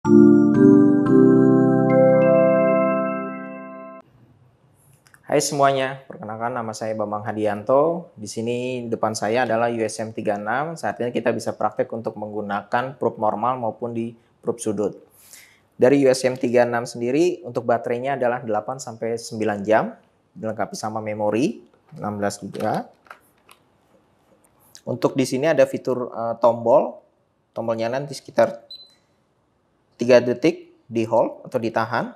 Hai semuanya, perkenalkan nama saya Bambang Hadianto. Di sini depan saya adalah USM36. Saat ini kita bisa praktek untuk menggunakan probe normal maupun di probe sudut. Dari USM36 sendiri untuk baterainya adalah 8-9 jam, dilengkapi sama memori 16 GB. Untuk di sini ada fitur tombolnya nanti sekitar 3 detik di hold atau ditahan.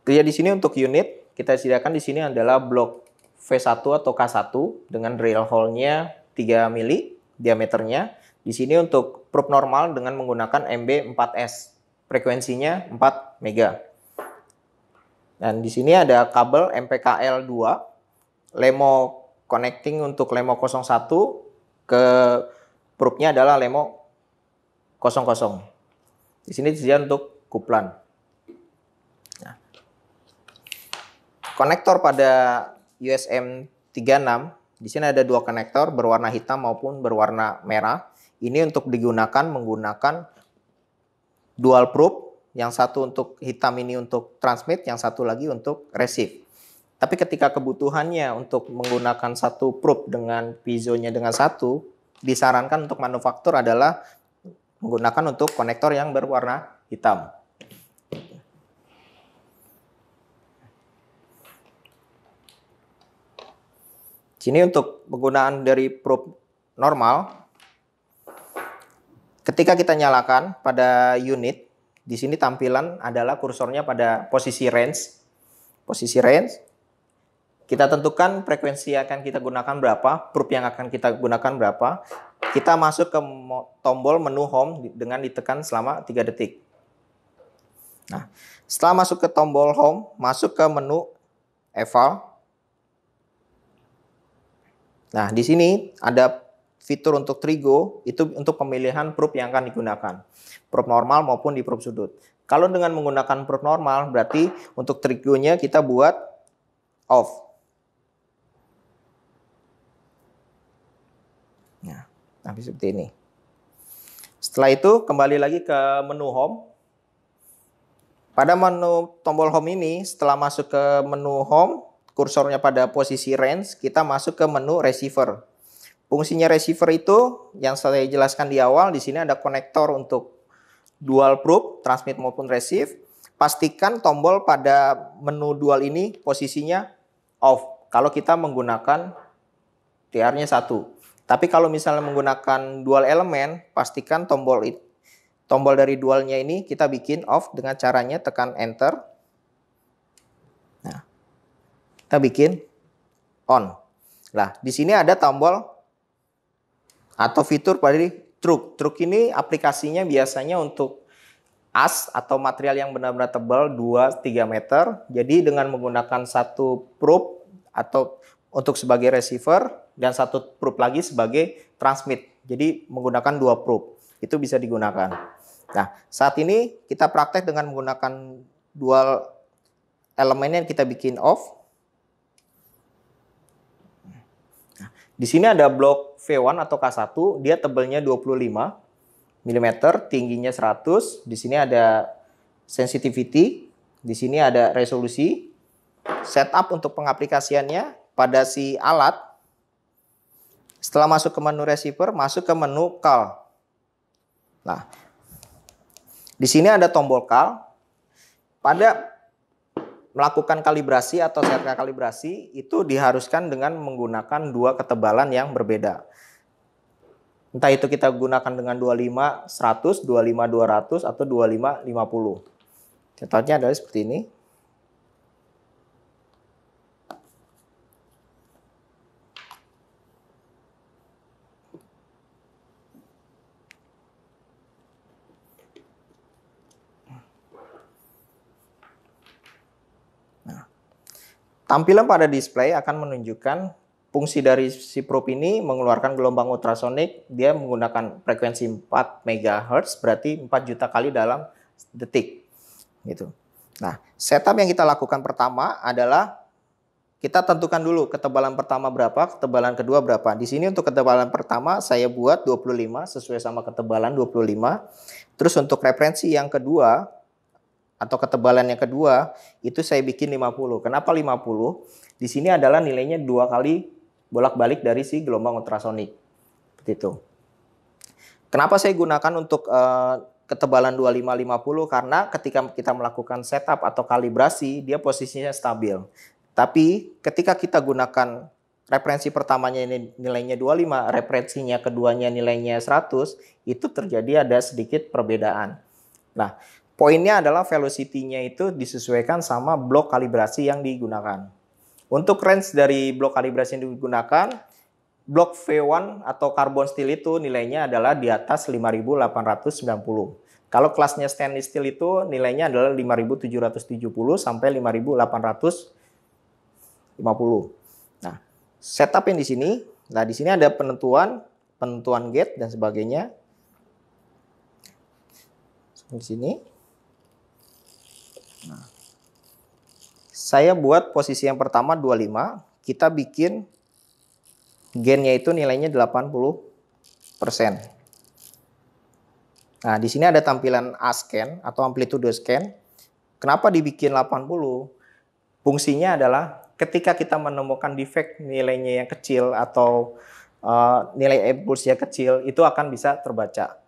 Ya, di sini untuk unit kita sediakan di sini adalah blok V1 atau K1 dengan drill hole-nya 3 mili diameternya. Di sini untuk probe normal dengan menggunakan MB4S, frekuensinya 4 mega. Dan di sini ada kabel MPKL2, LEMO connecting untuk LEMO 01 ke probe-nya adalah LEMO 00. Di sini disediakan untuk kuplan. Konektor pada USM36, di sini ada 2 konektor berwarna hitam maupun berwarna merah. Ini untuk digunakan menggunakan dual probe, yang satu untuk hitam ini untuk transmit, yang satu lagi untuk receive. Tapi ketika kebutuhannya untuk menggunakan satu probe dengan piezonya dengan satu, disarankan untuk manufaktur adalah menggunakan untuk konektor yang berwarna hitam. Sini untuk penggunaan dari probe normal, ketika kita nyalakan pada unit, di sini tampilan adalah kursornya pada posisi range. Posisi range, kita tentukan frekuensi yang akan kita gunakan berapa, probe yang akan kita gunakan berapa. Kita masuk ke tombol menu home dengan ditekan selama 3 detik. Nah, setelah masuk ke tombol home, masuk ke menu eval. Nah, di sini ada fitur untuk trigo, itu untuk pemilihan probe yang akan digunakan. Probe normal maupun di probe sudut. Kalau dengan menggunakan probe normal, berarti untuk trigonya kita buat off. Nah, seperti ini. Setelah itu, kembali lagi ke menu home. Pada menu tombol home ini, setelah masuk ke menu home, kursornya pada posisi range, kita masuk ke menu receiver. Fungsinya receiver itu yang saya jelaskan di awal, di sini ada konektor untuk dual probe, transmit maupun receive. Pastikan tombol pada menu dual ini posisinya off kalau kita menggunakan TR-nya 1. Tapi kalau misalnya menggunakan dual elemen, pastikan tombol dari dualnya ini kita bikin off dengan caranya tekan enter. Kita bikin on. Nah, di sini ada tombol atau fitur pada truk. Truk ini aplikasinya biasanya untuk as atau material yang benar-benar tebal 2-3 meter. Jadi dengan menggunakan satu probe atau untuk sebagai receiver dan satu probe lagi sebagai transmit. Jadi menggunakan 2 probe. Itu bisa digunakan. Nah, saat ini kita praktek dengan menggunakan dual elemen yang kita bikin off. Di sini ada blok V1 atau K1, dia tebelnya 25 mm, tingginya 100. Di sini ada sensitivity, di sini ada resolusi. Setup untuk pengaplikasiannya pada si alat. Setelah masuk ke menu receiver, masuk ke menu call. Nah, di sini ada tombol call. Pada melakukan kalibrasi atau serka kalibrasi itu diharuskan dengan menggunakan 2 ketebalan yang berbeda. Entah itu kita gunakan dengan 25-100, 25-200 atau 25-50. Contohnya adalah seperti ini. Tampilan pada display akan menunjukkan fungsi dari si probe ini mengeluarkan gelombang ultrasonik. Dia menggunakan frekuensi 4 MHz, berarti 4 juta kali dalam detik. Gitu. Nah, setup yang kita lakukan pertama adalah kita tentukan dulu ketebalan pertama berapa, ketebalan kedua berapa. Di sini untuk ketebalan pertama saya buat 25 sesuai sama ketebalan 25. Terus untuk referensi yang kedua atau ketebalan yang kedua itu saya bikin 50. Kenapa 50? Di sini adalah nilainya 2 kali bolak-balik dari si gelombang ultrasonik. Seperti itu. Kenapa saya gunakan untuk ketebalan 25-50? Karena ketika kita melakukan setup atau kalibrasi, dia posisinya stabil. Tapi ketika kita gunakan referensi pertamanya ini nilainya 25, referensinya keduanya nilainya 100, itu terjadi ada sedikit perbedaan. Nah, poinnya adalah velocity-nya itu disesuaikan sama blok kalibrasi yang digunakan. Untuk range dari blok kalibrasi yang digunakan, blok V1 atau carbon steel itu nilainya adalah di atas 5.890. Kalau kelasnya stainless steel itu nilainya adalah 5.770 sampai 5.850. Nah, setup yang di sini. Nah, di sini ada penentuan gate dan sebagainya. Di sini. Nah, saya buat posisi yang pertama 25. Kita bikin gainnya itu nilainya 80%. Nah, di sini ada tampilan A-scan atau amplitude scan. Kenapa dibikin 80? Fungsinya adalah ketika kita menemukan defect nilainya yang kecil atau nilai impulsnya kecil, itu akan bisa terbaca.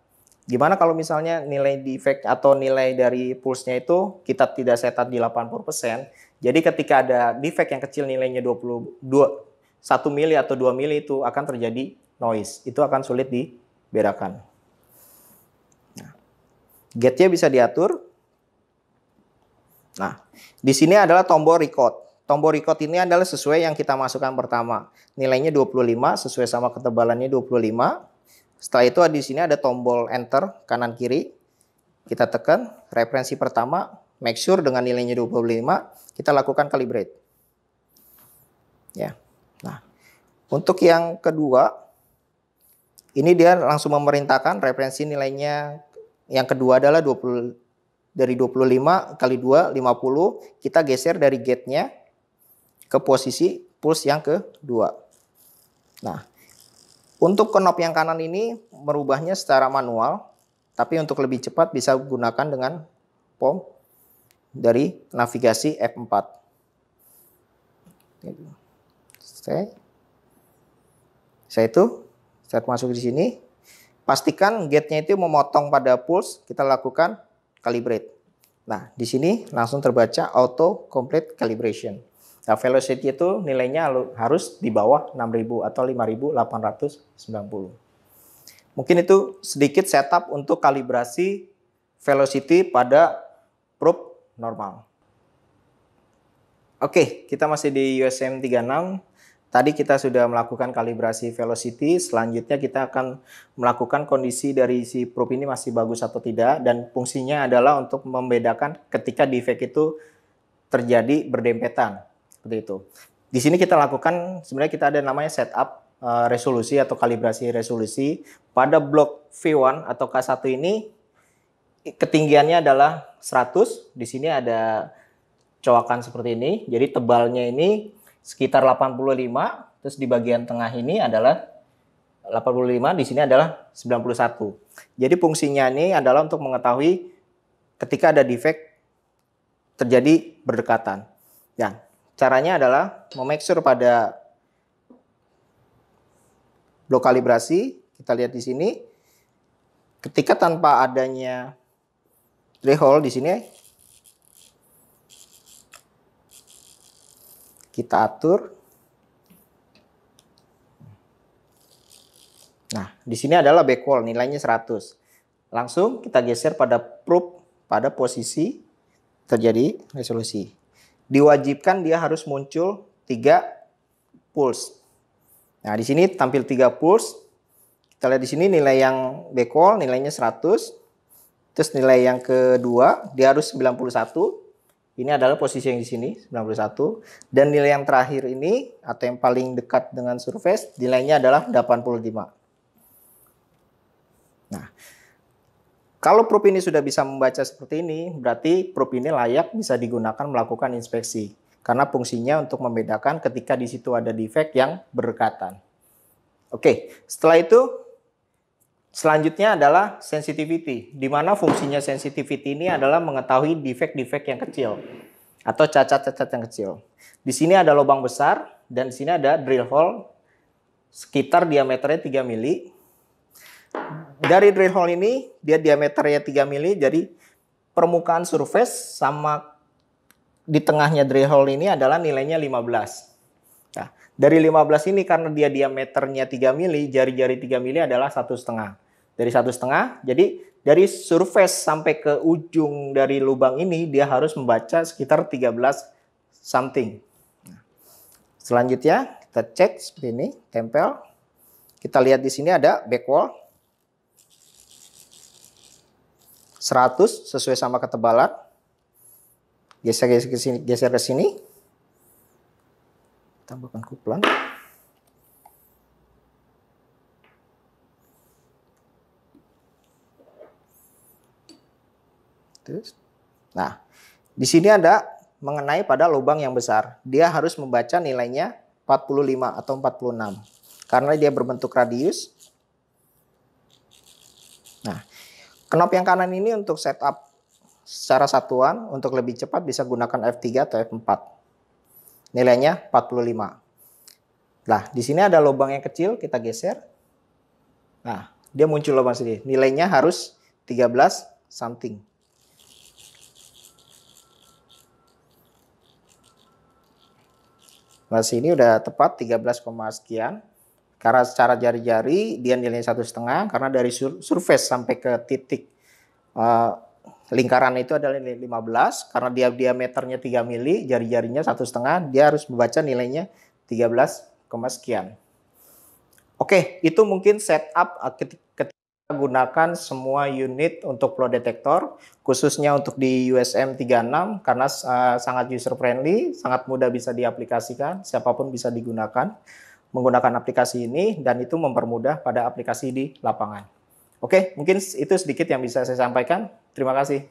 Gimana kalau misalnya nilai defect atau nilai dari pulsnya itu kita tidak setup di 80%. Jadi ketika ada defect yang kecil nilainya 1 mili atau 2 mili itu akan terjadi noise. Itu akan sulit dibedakan. Nah, gate-nya bisa diatur. Nah, di sini adalah tombol record. Tombol record ini adalah sesuai yang kita masukkan pertama. Nilainya 25 sesuai sama ketebalannya 25. Setelah itu di sini ada tombol enter kanan kiri. Kita tekan referensi pertama, make sure dengan nilainya 25, kita lakukan calibrate. Ya. Nah, untuk yang kedua ini dia langsung memerintahkan referensi nilainya yang kedua adalah 20 dari 25 kali 2 50. Kita geser dari gate-nya ke posisi pulse yang kedua. Nah, untuk knob yang kanan ini merubahnya secara manual, tapi untuk lebih cepat bisa gunakan dengan POM dari navigasi F4. Saya masuk di sini. Pastikan gate-nya itu memotong pada pulse, kita lakukan calibrate. Nah, di sini langsung terbaca auto complete calibration. Nah, velocity itu nilainya harus di bawah 6.000 atau 5.890. Mungkin itu sedikit setup untuk kalibrasi velocity pada probe normal. Oke, kita masih di USM 36. Tadi kita sudah melakukan kalibrasi velocity. Selanjutnya kita akan melakukan kondisi dari si probe ini masih bagus atau tidak. Dan fungsinya adalah untuk membedakan ketika defect itu terjadi berdempetan. Seperti itu. Di sini kita lakukan, sebenarnya kita ada namanya setup resolusi atau kalibrasi resolusi. Pada blok V1 atau K1 ini ketinggiannya adalah 100. Di sini ada coakan seperti ini. Jadi tebalnya ini sekitar 85. Terus di bagian tengah ini adalah 85. Di sini adalah 91. Jadi fungsinya ini adalah untuk mengetahui ketika ada defect terjadi berdekatan. Ya. Caranya adalah memake sure pada blok kalibrasi, kita lihat di sini, ketika tanpa adanya threshold di sini, kita atur. Nah, di sini adalah backwall, nilainya 100. Langsung kita geser pada probe, pada posisi terjadi resolusi. Diwajibkan dia harus muncul 3 pulse. Nah, di sini tampil 3 pulse. Kita lihat di sini nilai yang backwall nilainya 100. Terus nilai yang kedua dia harus 91. Ini adalah posisi yang di sini 91. Dan nilai yang terakhir ini atau yang paling dekat dengan surface nilainya adalah 85. Nah, kalau probe ini sudah bisa membaca seperti ini, berarti probe ini layak bisa digunakan melakukan inspeksi. karena fungsinya untuk membedakan ketika di situ ada defect yang berdekatan. Oke, setelah itu selanjutnya adalah sensitivity, di mana fungsinya sensitivity ini adalah mengetahui defect-defect yang kecil atau cacat-cacat yang kecil. Di sini ada lubang besar dan di sini ada drill hole sekitar diameternya 3 mili. Dari drill hole ini dia diameternya 3 mili, jadi permukaan surface sama di tengahnya drill hole ini adalah nilainya 15. Nah, dari 15 ini karena dia diameternya 3 mili, jari-jari 3 mili adalah 1,5. Dari 1,5, jadi dari surface sampai ke ujung dari lubang ini dia harus membaca sekitar 13 something. Nah, selanjutnya kita cek seperti ini, tempel. Kita lihat di sini ada back wall 100 sesuai sama ketebalan. Geser ke sini. Tambahkan kuplan. Nah, di sini ada mengenai pada lubang yang besar. Dia harus membaca nilainya 45 atau 46. Karena dia berbentuk radius. Nah, knob yang kanan ini untuk setup secara satuan, untuk lebih cepat bisa gunakan F3 atau F4. Nilainya 45. Nah, di sini ada lubang yang kecil, kita geser. Nah, dia muncul lubang sendiri. Nilainya harus 13 something. Nah, sini udah tepat 13, sekian. Karena secara jari-jari dia nilainya 1,5, karena dari surface sampai ke titik lingkaran itu adalah nilai 15, karena dia diameternya 3 mili, jari-jarinya 1,5, dia harus membaca nilainya 13, sekian. Oke, itu mungkin setup ketika gunakan semua unit untuk flow detector, khususnya untuk di USM 36, karena sangat user friendly, sangat mudah bisa diaplikasikan, siapapun bisa digunakan menggunakan aplikasi ini, dan itu mempermudah pada aplikasi di lapangan. Oke, mungkin itu sedikit yang bisa saya sampaikan. Terima kasih.